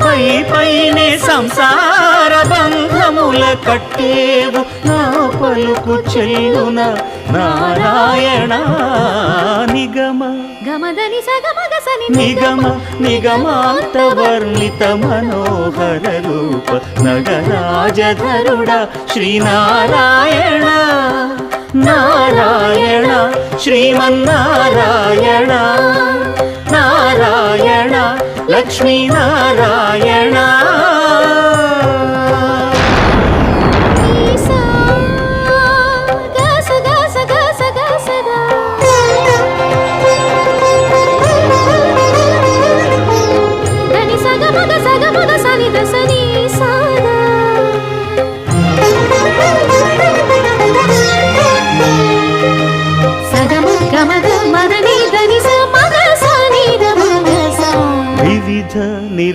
పై పైనే సంసార బంధముల కట్టేవు నా పలుకు చెల్లున నారాయణ నిగమ గమదని సగమగసని నిగమ నిగమాంత వర్ణిత మనోహర రూప నగరాజధరుడ శ్రీనారాయణ నారాయణ శ్రీమన్నారాయణ నారాయణ లక్ష్మీనారాయణ సగమగ సగమగ సని దసని సా